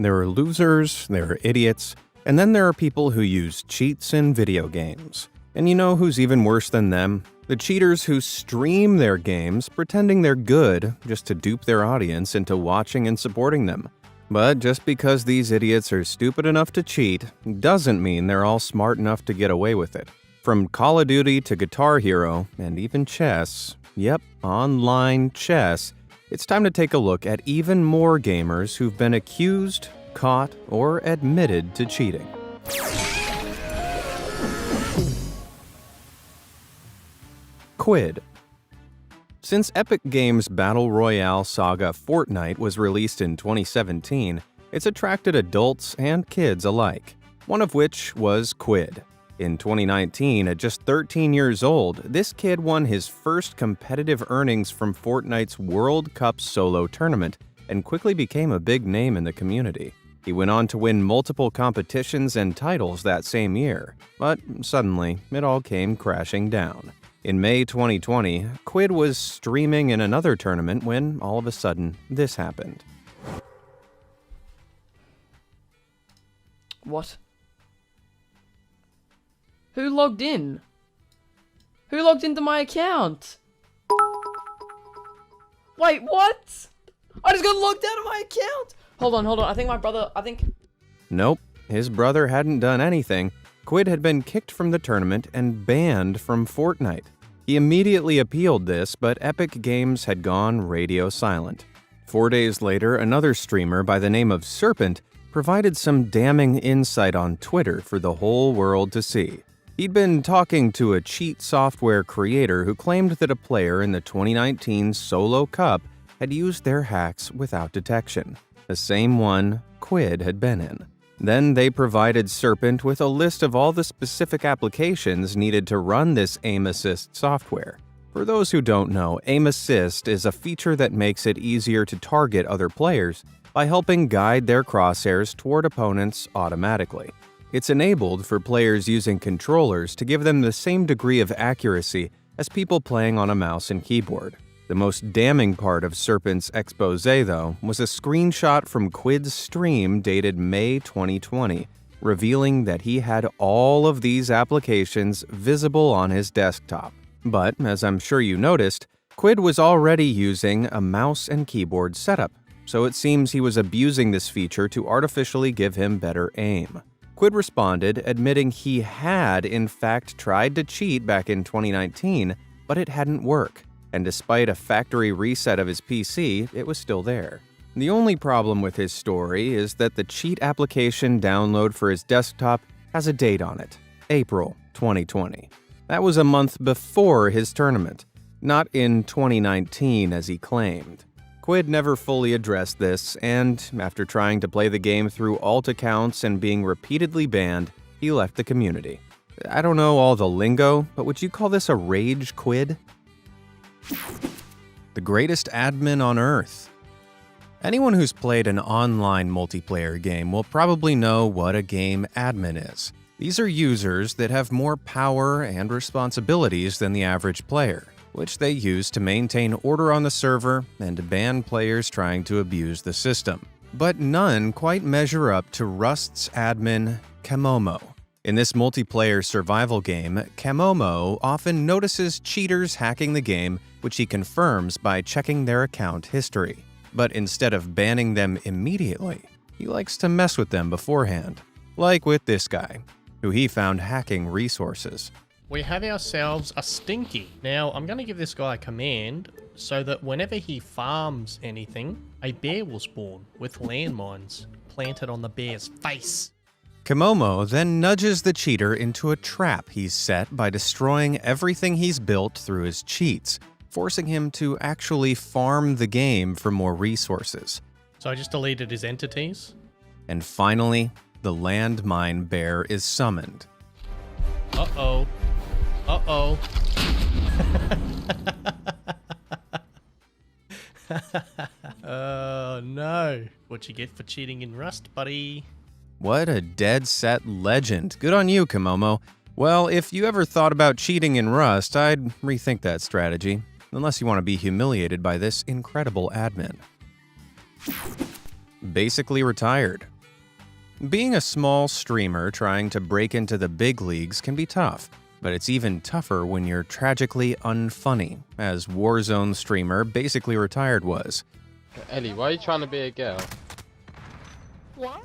There are losers, there are idiots, and then there are people who use cheats in video games. And you know who's even worse than them? The cheaters who stream their games pretending they're good just to dupe their audience into watching and supporting them. But just because these idiots are stupid enough to cheat doesn't mean they're all smart enough to get away with it. From Call of Duty to Guitar Hero and even chess, yep, online chess, it's time to take a look at even more gamers who've been accused, caught, or admitted to cheating. Quid. Since Epic Games' Battle Royale saga Fortnite was released in 2017, it's attracted adults and kids alike, one of which was Quid. In 2019, at just 13 years old, this kid won his first competitive earnings from Fortnite's World Cup solo tournament and quickly became a big name in the community. He went on to win multiple competitions and titles that same year, but suddenly, it all came crashing down. In May 2020, Quid was streaming in another tournament when, all of a sudden, this happened. What? Who logged in? Who logged into my account? Wait, what? I just got logged out of my account! Hold on, I think my brother, Nope, his brother hadn't done anything. Quid had been kicked from the tournament and banned from Fortnite. He immediately appealed this, but Epic Games had gone radio silent. 4 days later, another streamer by the name of Serpent provided some damning insight on Twitter for the whole world to see. He'd been talking to a cheat software creator who claimed that a player in the 2019 Solo Cup had used their hacks without detection, the same one Quid had been in. Then they provided Serpent with a list of all the specific applications needed to run this Aim Assist software. For those who don't know, Aim Assist is a feature that makes it easier to target other players by helping guide their crosshairs toward opponents automatically. It's enabled for players using controllers to give them the same degree of accuracy as people playing on a mouse and keyboard. The most damning part of Serpent's expose, though, was a screenshot from Quid's stream dated May 2020, revealing that he had all of these applications visible on his desktop. But, as I'm sure you noticed, Quid was already using a mouse and keyboard setup, so it seems he was abusing this feature to artificially give him better aim. Quid responded, admitting he had, in fact, tried to cheat back in 2019, but it hadn't worked. And despite a factory reset of his PC, it was still there. The only problem with his story is that the cheat application download for his desktop has a date on it, April 2020. That was a month before his tournament, not in 2019 as he claimed. Quid never fully addressed this, and after trying to play the game through alt accounts and being repeatedly banned, he left the community. I don't know all the lingo, but would you call this a rage quid? The greatest admin on Earth. Anyone who's played an online multiplayer game will probably know what a game admin is. These are users that have more power and responsibilities than the average player, which they use to maintain order on the server and to ban players trying to abuse the system. But none quite measure up to Rust's admin, Camomo. In this multiplayer survival game, Camomo often notices cheaters hacking the game, which he confirms by checking their account history. But instead of banning them immediately, he likes to mess with them beforehand. Like with this guy, who he found hacking resources. We have ourselves a Stinky. Now, I'm going to give this guy a command so that whenever he farms anything, a bear will spawn with landmines planted on the bear's face. Camomo then nudges the cheater into a trap he's set by destroying everything he's built through his cheats, forcing him to actually farm the game for more resources. So I just deleted his entities. And finally, the landmine bear is summoned. Uh-oh. Uh-oh. Oh, no. What you get for cheating in Rust, buddy? What a dead-set legend. Good on you, Camomo. Well, if you ever thought about cheating in Rust, I'd rethink that strategy. Unless you want to be humiliated by this incredible admin. basically retired. Being a small streamer trying to break into the big leagues can be tough, but it's even tougher when you're tragically unfunny, as Warzone streamer Basically Retired was. Ellie, why are you trying to be a girl? What?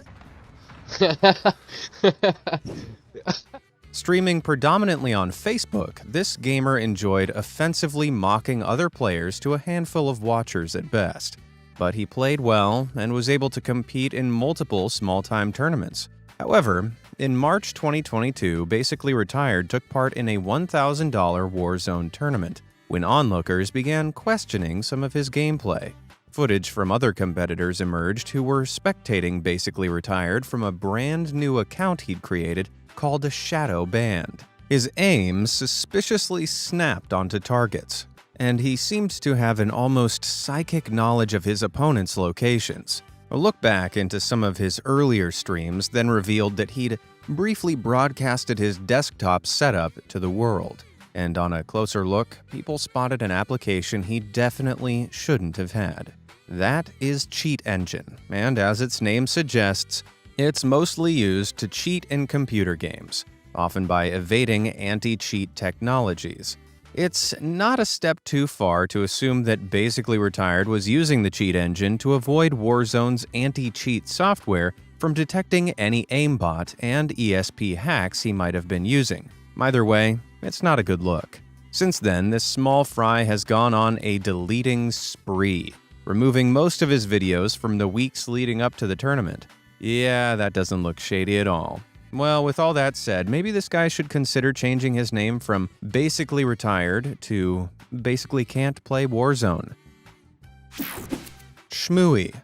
Streaming predominantly on Facebook, this gamer enjoyed offensively mocking other players to a handful of watchers at best. But he played well and was able to compete in multiple small-time tournaments. However, in March 2022, Basically Retired took part in a $1,000 Warzone tournament, when onlookers began questioning some of his gameplay. Footage from other competitors emerged who were spectating Basically Retired from a brand new account he'd created called a Shadow Band. His aim suspiciously snapped onto targets, and he seemed to have an almost psychic knowledge of his opponent's locations. A look back into some of his earlier streams then revealed that he'd briefly broadcasted his desktop setup to the world. And on a closer look, people spotted an application he definitely shouldn't have had. That is Cheat Engine, and as its name suggests, it's mostly used to cheat in computer games, often by evading anti-cheat technologies. It's not a step too far to assume that Basically Retired was using the Cheat Engine to avoid Warzone's anti-cheat software from detecting any aimbot and ESP hacks he might have been using. Either way, it's not a good look. Since then, this small fry has gone on a deleting spree, removing most of his videos from the weeks leading up to the tournament. Yeah, that doesn't look shady at all. Well, with all that said, maybe this guy should consider changing his name from Basically Retired to Basically Can't Play Warzone. Shmooey.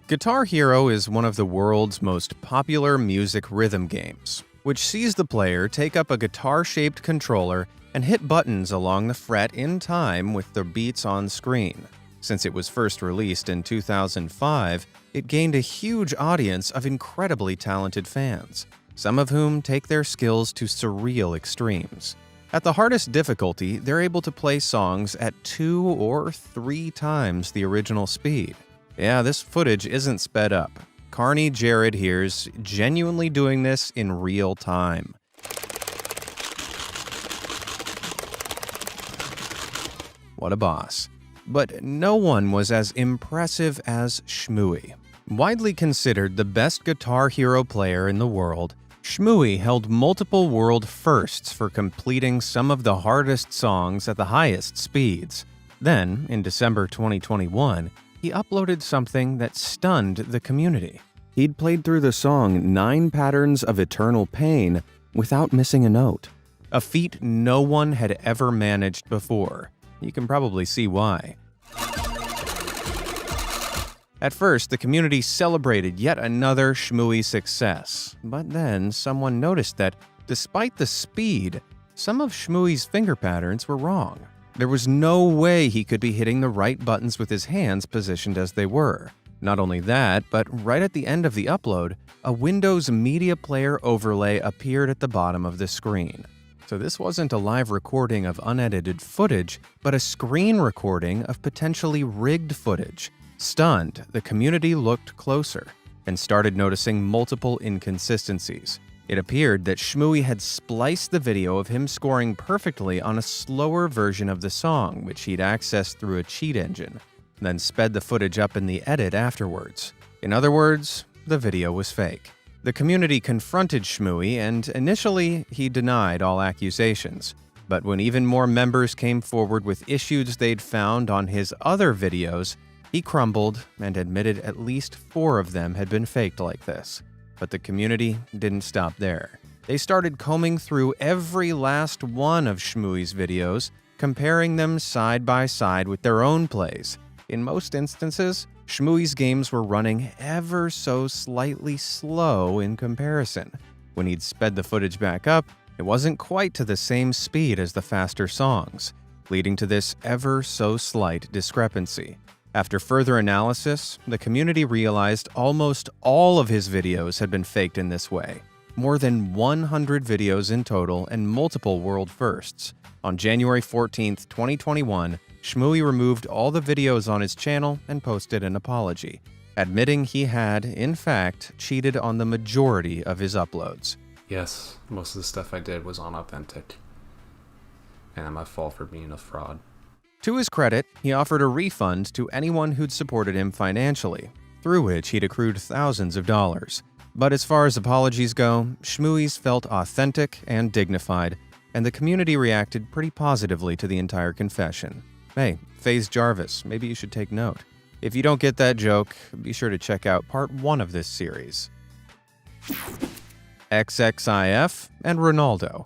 Guitar Hero is one of the world's most popular music rhythm games, which sees the player take up a guitar-shaped controller and hit buttons along the fret in time with the beats on screen. Since it was first released in 2005, it gained a huge audience of incredibly talented fans, some of whom take their skills to surreal extremes. At the hardest difficulty, they're able to play songs at 2 or 3 times the original speed. Yeah, this footage isn't sped up. Carney Jared here's genuinely doing this in real time. What a boss. But no one was as impressive as Shmooey. Widely considered the best Guitar Hero player in the world, Shmooey held multiple world firsts for completing some of the hardest songs at the highest speeds. Then, in December 2021, he uploaded something that stunned the community. He'd played through the song 9 Patterns of Eternal Pain without missing a note. A feat no one had ever managed before. You can probably see why. At first, the community celebrated yet another Shmooey success, but then someone noticed that, despite the speed, some of Shmooey's finger patterns were wrong. There was no way he could be hitting the right buttons with his hands positioned as they were. Not only that, but right at the end of the upload, a Windows Media Player overlay appeared at the bottom of the screen. So this wasn't a live recording of unedited footage, but a screen recording of potentially rigged footage. Stunned, the community looked closer and started noticing multiple inconsistencies. It appeared that Shmooey had spliced the video of him scoring perfectly on a slower version of the song, which he'd accessed through a cheat engine, then sped the footage up in the edit afterwards. In other words, the video was fake. The community confronted Shmooey, and initially he denied all accusations. But when even more members came forward with issues they'd found on his other videos, he crumbled and admitted at least 4 of them had been faked like this. But the community didn't stop there. They started combing through every last one of Shmooey's videos, comparing them side by side with their own plays. In most instances, Shmooey's games were running ever so slightly slow in comparison. When he'd sped the footage back up, it wasn't quite to the same speed as the faster songs, leading to this ever so slight discrepancy. After further analysis, the community realized almost all of his videos had been faked in this way. More than 100 videos in total and multiple world firsts. On January 14, 2021, Shmooey removed all the videos on his channel and posted an apology. admitting he had, in fact, cheated on the majority of his uploads. Yes, most of the stuff I did was unauthentic. And I'm at fault for being a fraud. To his credit, he offered a refund to anyone who'd supported him financially, through which he'd accrued thousands of dollars. But as far as apologies go, Shmooey's felt authentic and dignified, and the community reacted pretty positively to the entire confession. Hey, FaZe Jarvis, maybe you should take note. If you don't get that joke, be sure to check out part 1 of this series. XXIF and Ronaldo.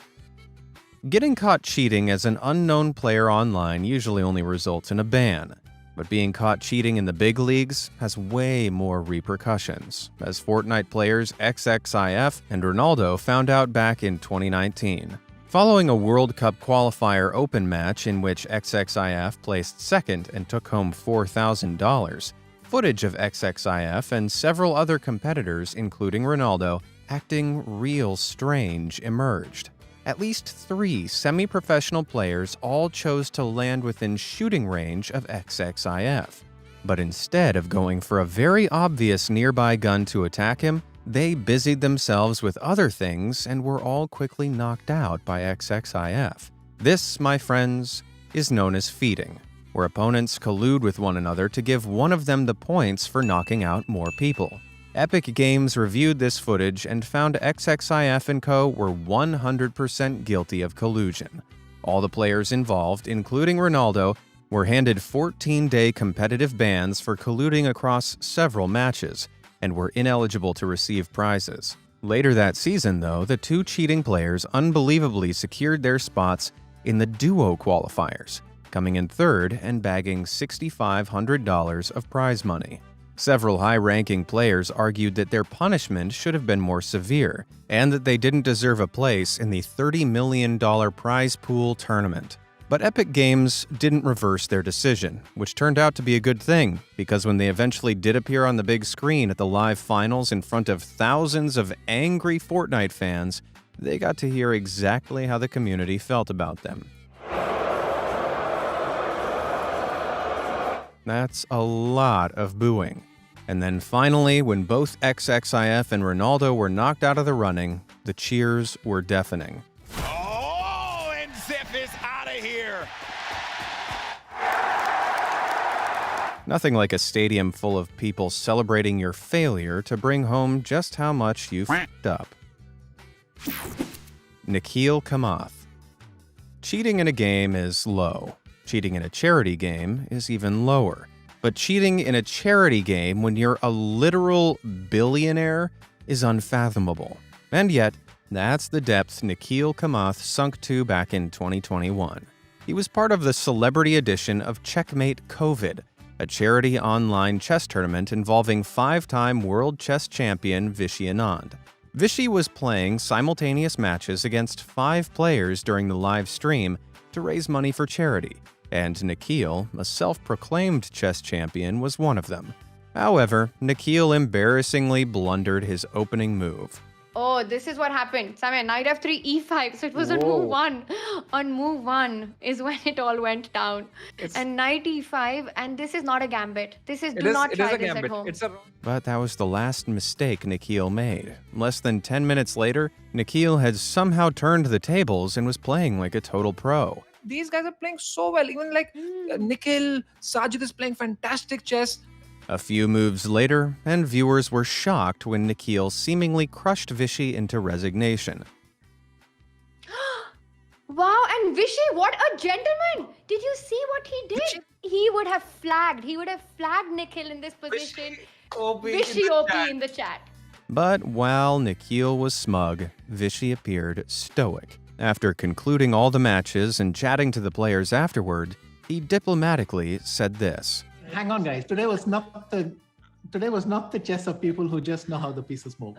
Getting caught cheating as an unknown player online usually only results in a ban. But being caught cheating in the big leagues has way more repercussions, as Fortnite players XXIF and Ronaldo found out back in 2019. Following a World Cup qualifier open match in which XXIF placed second and took home $4,000, footage of XXIF and several other competitors, including Ronaldo, acting real strange emerged. At least 3 semi-professional players all chose to land within shooting range of XXIF. But instead of going for a very obvious nearby gun to attack him, they busied themselves with other things and were all quickly knocked out by XXIF. This, my friends, is known as feeding, where opponents collude with one another to give one of them the points for knocking out more people. Epic Games reviewed this footage and found XXIF and Co. were 100% guilty of collusion. All the players involved, including Ronaldo, were handed 14-day competitive bans for colluding across several matches, and were ineligible to receive prizes. Later that season, though, the 2 cheating players unbelievably secured their spots in the duo qualifiers, coming in third and bagging $6,500 of prize money. Several high-ranking players argued that their punishment should have been more severe, and that they didn't deserve a place in the $30 million prize pool tournament. But Epic Games didn't reverse their decision, which turned out to be a good thing, because when they eventually did appear on the big screen at the live finals in front of thousands of angry Fortnite fans, they got to hear exactly how the community felt about them. That's a lot of booing. And then finally, when both XXIF and Ronaldo were knocked out of the running, the cheers were deafening. Oh, and Zip is out of here. Nothing like a stadium full of people celebrating your failure to bring home just how much you f***ed up. Nikhil Kamath. Cheating in a game is low. Cheating in a charity game is even lower. But cheating in a charity game when you're a literal billionaire is unfathomable. And yet, that's the depth Nikhil Kamath sunk to back in 2021. He was part of the celebrity edition of Checkmate COVID, a charity online chess tournament involving 5-time world chess champion Vishy Anand. Vishy was playing simultaneous matches against 5 players during the live stream to raise money for charity, and Nikhil, a self-proclaimed chess champion, was one of them. However, Nikhil embarrassingly blundered his opening move. Oh, this is what happened. Samir, knight f3, e5. So it was on move 1. On move 1 is when it all went down. And knight e5, and this is not a gambit. This is, do not try this at home. But that was the last mistake Nikhil made. Less than 10 minutes later, Nikhil had somehow turned the tables and was playing like a total pro. These guys are playing so well. Even like Nikhil, Sajid is playing fantastic chess. A few moves later, and viewers were shocked when Nikhil seemingly crushed Vishy into resignation. Wow, and Vishy, what a gentleman! Did you see what he did? He would have flagged. He would have flagged Nikhil in this position. Vishy OP in the chat. But while Nikhil was smug, Vishy appeared stoic. After concluding all the matches and chatting to the players afterward, he diplomatically said this. Hang on, guys. Today was not the chess of people who just know how the pieces move.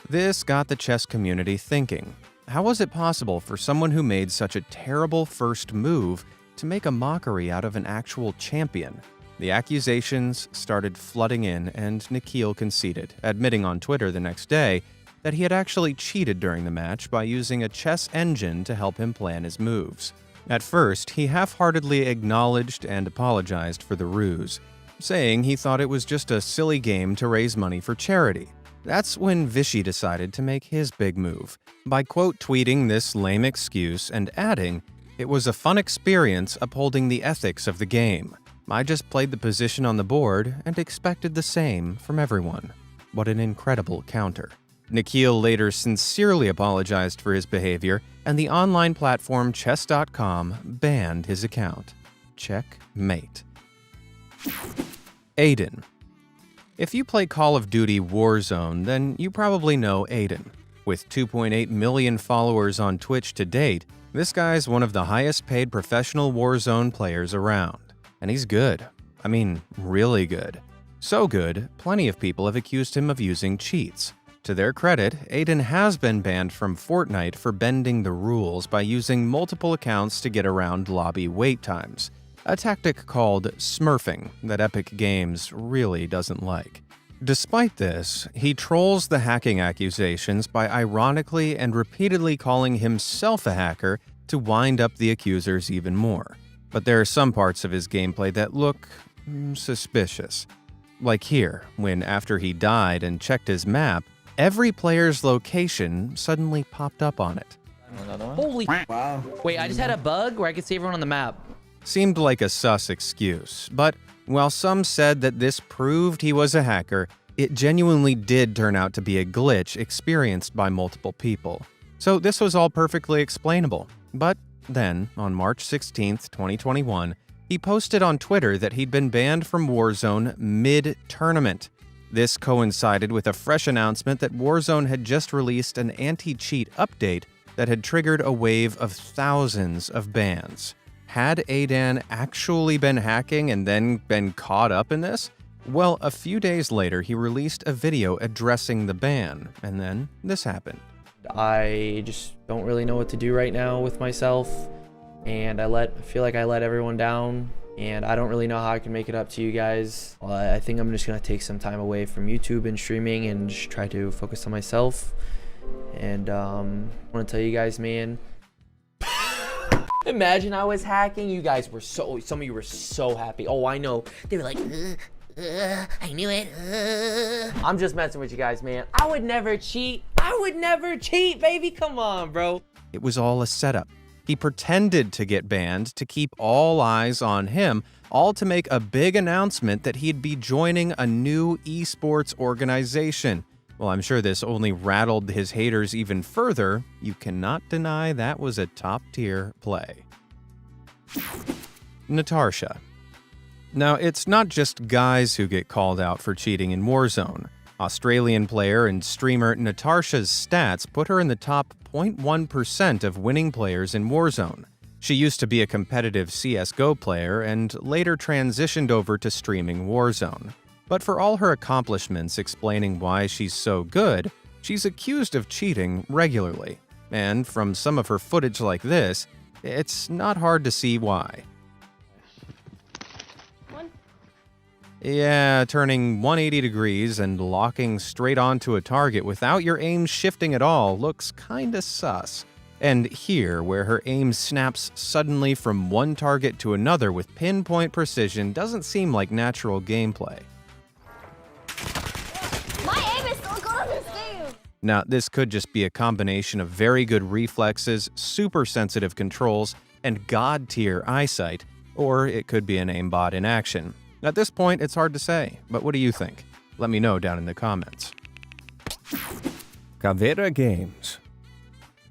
This got the chess community thinking. How was it possible for someone who made such a terrible first move to make a mockery out of an actual champion? The accusations started flooding in, and Nikhil conceded, admitting on Twitter the next day that he had actually cheated during the match by using a chess engine to help him plan his moves. At first, he half-heartedly acknowledged and apologized for the ruse, saying he thought it was just a silly game to raise money for charity. That's when Vishy decided to make his big move by quote tweeting this lame excuse and adding, "It was a fun experience upholding the ethics of the game. I just played the position on the board and expected the same from everyone." What an incredible counter. Nikhil later sincerely apologized for his behavior, and the online platform chess.com banned his account. Checkmate. Aiden. If you play Call of Duty Warzone, then you probably know Aiden. With 2.8 million followers on Twitch to date, this guy's one of the highest paid professional Warzone players around. And he's good. I mean, really good. So good, plenty of people have accused him of using cheats. To their credit, Aiden has been banned from Fortnite for bending the rules by using multiple accounts to get around lobby wait times, a tactic called smurfing that Epic Games really doesn't like. Despite this, he trolls the hacking accusations by ironically and repeatedly calling himself a hacker to wind up the accusers even more. But there are some parts of his gameplay that look suspicious. Like here, when after he died and checked his map, every player's location suddenly popped up on it. Holy wow. Wait, I just had a bug where I could see everyone on the map. Seemed like a sus excuse, but while some said that this proved he was a hacker, it genuinely did turn out to be a glitch experienced by multiple people. So this was all perfectly explainable. But then, on March 16th, 2021, he posted on Twitter that he'd been banned from Warzone mid-tournament. This coincided with a fresh announcement that Warzone had just released an anti-cheat update that had triggered a wave of thousands of bans. Had Aiden actually been hacking and then been caught up in this? Well, a few days later, he released a video addressing the ban, and then this happened. I just don't really know what to do right now with myself, and I feel like I let everyone down, and I don't really know how I can make it up to you guys. I think I'm just gonna take some time away from YouTube and streaming and just try to focus on myself. And I want to tell you guys, man, imagine I was hacking. You guys were some of you were so happy. Oh, I know. They were like, I knew it. I'm just messing with you guys, man. I would never cheat. I would never cheat, baby. Come on, bro. It was all a setup. He pretended to get banned to keep all eyes on him, all to make a big announcement that he'd be joining a new esports organization. Well, I'm sure this only rattled his haters even further. You cannot deny that was a top-tier play. Natasha. Now, it's not just guys who get called out for cheating in Warzone. Australian player and streamer Natasha's stats put her in the top 0.1% of winning players in Warzone. She used to be a competitive CSGO player and later transitioned over to streaming Warzone. But for all her accomplishments explaining why she's so good, she's accused of cheating regularly. And from some of her footage like this, it's not hard to see why. Yeah, turning 180 degrees and locking straight onto a target without your aim shifting at all looks kinda sus. And here, where her aim snaps suddenly from one target to another with pinpoint precision, doesn't seem like natural gameplay. My aim is so good on this game. Now, this could just be a combination of very good reflexes, super sensitive controls, and god-tier eyesight, or it could be an aimbot in action. At this point, it's hard to say, but what do you think? Let me know down in the comments. Caveira Games.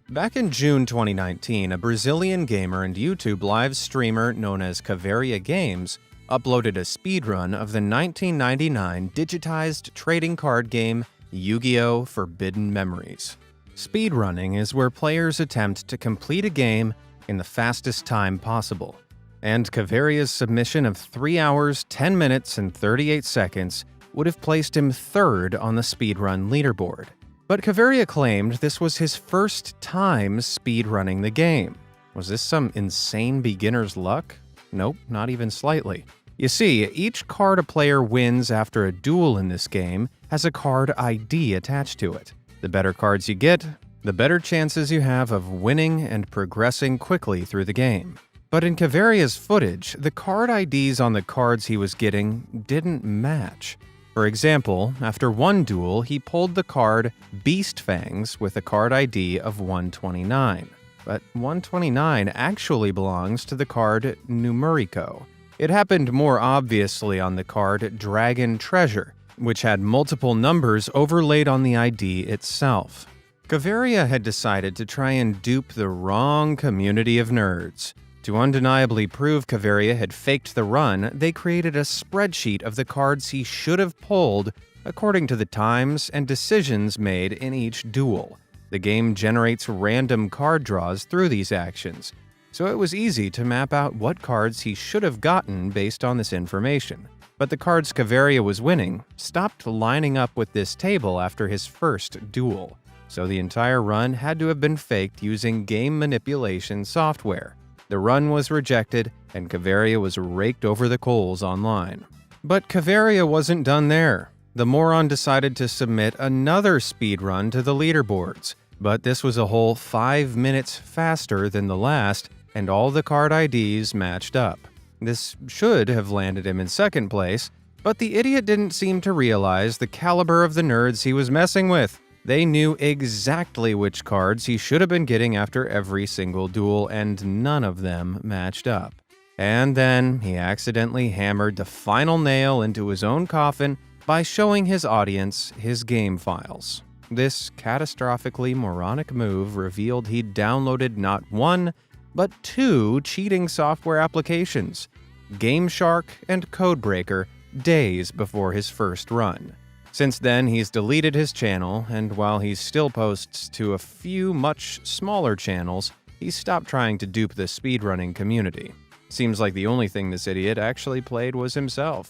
Back in June 2019, a Brazilian gamer and YouTube live streamer known as Caveira Games uploaded a speedrun of the 1999 digitized trading card game Yu-Gi-Oh! Forbidden Memories. Speedrunning is where players attempt to complete a game in the fastest time possible. And Caveira's submission of 3 hours, 10 minutes, and 38 seconds would have placed him third on the speedrun leaderboard. But Caveira claimed this was his first time speedrunning the game. Was this some insane beginner's luck? Nope, not even slightly. You see, each card a player wins after a duel in this game has a card ID attached to it. The better cards you get, the better chances you have of winning and progressing quickly through the game. But in Kaveria's footage, the card IDs on the cards he was getting didn't match. For example, after one duel, he pulled the card Beast Fangs with a card ID of 129. But 129 actually belongs to the card Numerico. It happened more obviously on the card Dragon Treasure, which had multiple numbers overlaid on the ID itself. Kaveria had decided to try and dupe the wrong community of nerds. To undeniably prove Kaveria had faked the run, they created a spreadsheet of the cards he should have pulled according to the times and decisions made in each duel. The game generates random card draws through these actions, so it was easy to map out what cards he should have gotten based on this information. But the cards Kaveria was winning stopped lining up with this table after his first duel, so the entire run had to have been faked using game manipulation software. The run was rejected, and Kaveria was raked over the coals online. But Kaveria wasn't done there. The moron decided to submit another speedrun to the leaderboards, but this was a whole 5 minutes faster than the last, and all the card IDs matched up. This should have landed him in second place, but the idiot didn't seem to realize the caliber of the nerds he was messing with. They knew exactly which cards he should have been getting after every single duel, and none of them matched up. And then he accidentally hammered the final nail into his own coffin by showing his audience his game files. This catastrophically moronic move revealed he'd downloaded not one, but 2 cheating software applications, GameShark and Codebreaker, days before his first run. Since then, he's deleted his channel, and while he still posts to a few much smaller channels, he's stopped trying to dupe the speedrunning community. Seems like the only thing this idiot actually played was himself.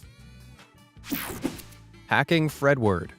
Hacking Fredward.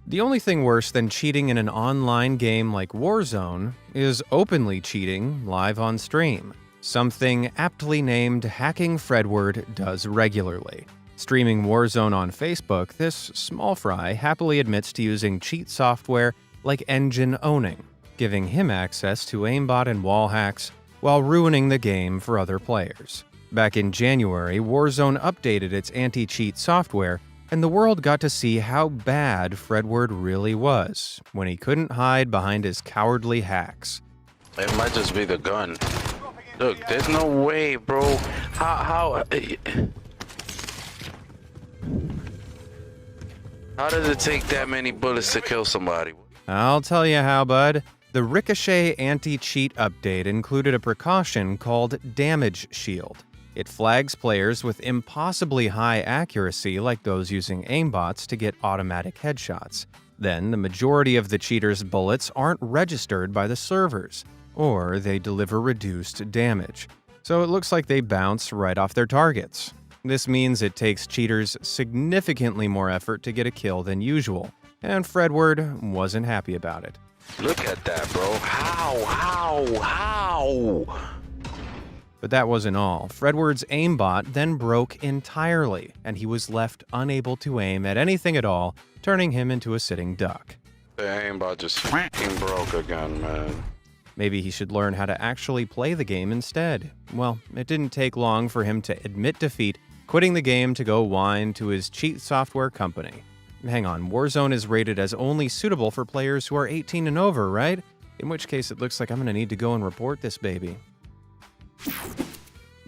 The only thing worse than cheating in an online game like Warzone is openly cheating live on stream, something aptly named Hacking Fredward does regularly. Streaming Warzone on Facebook, this small fry happily admits to using cheat software like Engine Owning, giving him access to aimbot and wall hacks while ruining the game for other players. Back in January, Warzone updated its anti-cheat software, and the world got to see how bad Fredward really was when he couldn't hide behind his cowardly hacks. It might just be the gun. Look, there's no way, bro. How does it take that many bullets to kill somebody? I'll tell you how, bud. The Ricochet anti-cheat update included a precaution called Damage Shield. It flags players with impossibly high accuracy, like those using aimbots, to get automatic headshots. Then, the majority of the cheaters' bullets aren't registered by the servers, or they deliver reduced damage. So it looks like they bounce right off their targets. This means it takes cheaters significantly more effort to get a kill than usual, and Fredward wasn't happy about it. Look at that, bro. How? But that wasn't all. Fredward's aimbot then broke entirely, and he was left unable to aim at anything at all, turning him into a sitting duck. The aimbot just fucking broke again, man. Maybe he should learn how to actually play the game instead. Well, it didn't take long for him to admit defeat, quitting the game to go whine to his cheat software company. Hang on, Warzone is rated as only suitable for players who are 18 and over, right? In which case it looks like I'm gonna need to go and report this baby.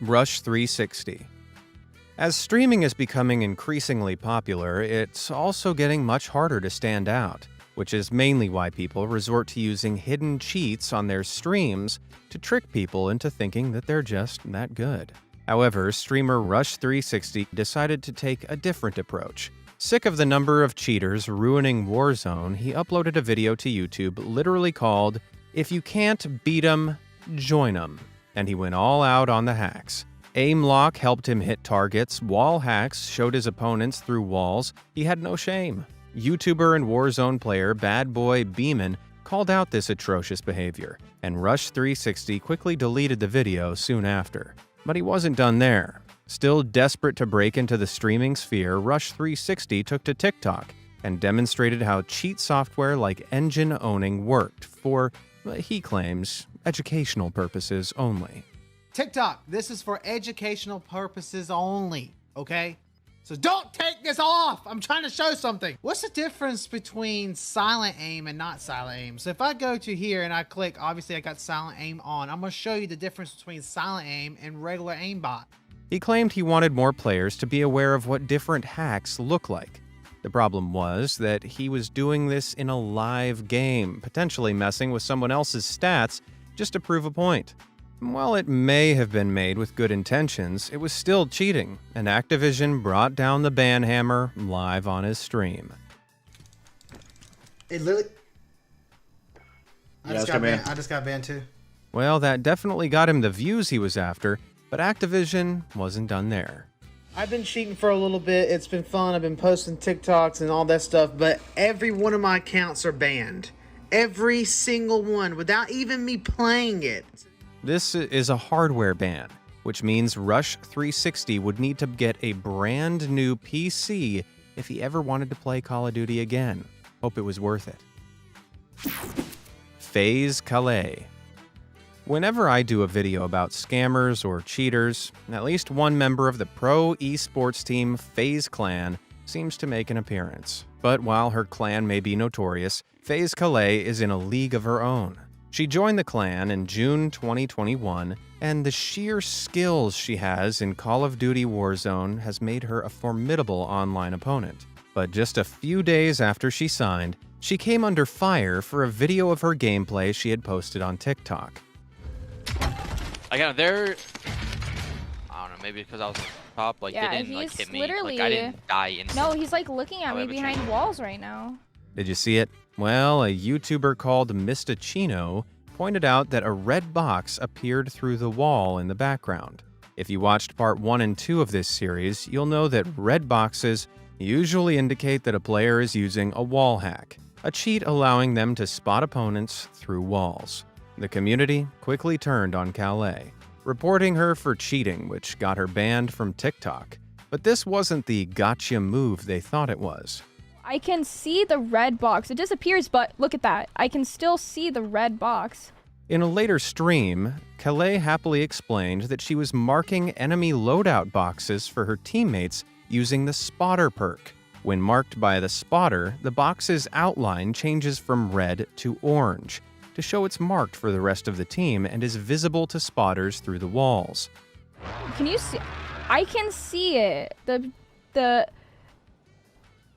Rush 360. As streaming is becoming increasingly popular, it's also getting much harder to stand out, which is mainly why people resort to using hidden cheats on their streams to trick people into thinking that they're just that good. However, streamer Rush 360 decided to take a different approach. Sick of the number of cheaters ruining Warzone, he uploaded a video to YouTube literally called, "If You Can't Beat 'Em, Join 'Em," and he went all out on the hacks. Aim lock helped him hit targets, wall hacks showed his opponents through walls, he had no shame. YouTuber and Warzone player Bad Boy Beeman called out this atrocious behavior, and Rush 360 quickly deleted the video soon after. But he wasn't done there. Still desperate to break into the streaming sphere, Rush 360 took to TikTok and demonstrated how cheat software like Engine Owning worked for, he claims, educational purposes only. TikTok, this is for educational purposes only, okay? So don't take this off. I'm trying to show something. What's the difference between silent aim and not silent aim? So if I go to here and I click, obviously I got silent aim on. I'm gonna show you the difference between silent aim and regular aimbot. He claimed he wanted more players to be aware of what different hacks look like. The problem was that he was doing this in a live game, potentially messing with someone else's stats just to prove a point. While it may have been made with good intentions, it was still cheating, and Activision brought down the ban hammer live on his stream. It literally... I just got banned too. Well, that definitely got him the views he was after, but Activision wasn't done there. I've been cheating for a little bit. It's been fun. I've been posting TikToks and all that stuff, but every one of my accounts are banned. Every single one, without even me playing it. This is a hardware ban, which means Rush 360 would need to get a brand new PC if he ever wanted to play Call of Duty again. Hope it was worth it. FaZe Cali. Whenever I do a video about scammers or cheaters, at least one member of the pro esports team FaZe Clan seems to make an appearance. But while her clan may be notorious, FaZe Cali is in a league of her own. She joined the clan in June 2021, and the sheer skills she has in Call of Duty Warzone has made her a formidable online opponent. But just a few days after she signed, she came under fire for a video of her gameplay she had posted on TikTok. I got there. I don't know, maybe because I was top, like Yeah, they didn't like he's hit me. literally... Like I didn't die instantly. No, he's like looking at me behind walls right now. Did you see it? Well, a YouTuber called Mistachino pointed out that a red box appeared through the wall in the background. If you watched part 1 and 2 of this series, you'll know that red boxes usually indicate that a player is using a wall hack, a cheat allowing them to spot opponents through walls. The community quickly turned on Cali, reporting her for cheating, which got her banned from TikTok. But this wasn't the gotcha move they thought it was. I can see the red box. It disappears, but look at that. I can still see the red box. In a later stream, Cali happily explained that she was marking enemy loadout boxes for her teammates using the spotter perk. When marked by the spotter, the box's outline changes from red to orange to show it's marked for the rest of the team and is visible to spotters through the walls. Can you see? I can see it. The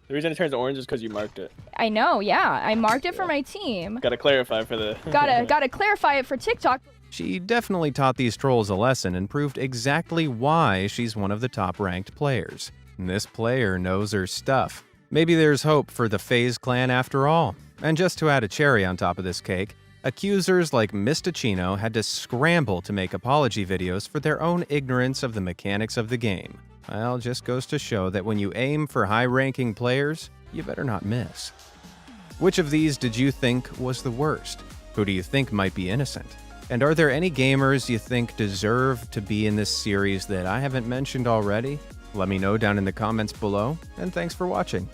reason it turns orange is because you marked it. I know, yeah. I marked it for my team. Gotta clarify for the... Gotta clarify it for TikTok. She definitely taught these trolls a lesson and proved exactly why she's one of the top-ranked players. This player knows her stuff. Maybe there's hope for the FaZe clan after all. And just to add a cherry on top of this cake, accusers like Mistachino had to scramble to make apology videos for their own ignorance of the mechanics of the game. Well, just goes to show that when you aim for high-ranking players, you better not miss. Which of these did you think was the worst? Who do you think might be innocent? And are there any gamers you think deserve to be in this series that I haven't mentioned already? Let me know down in the comments below, and thanks for watching.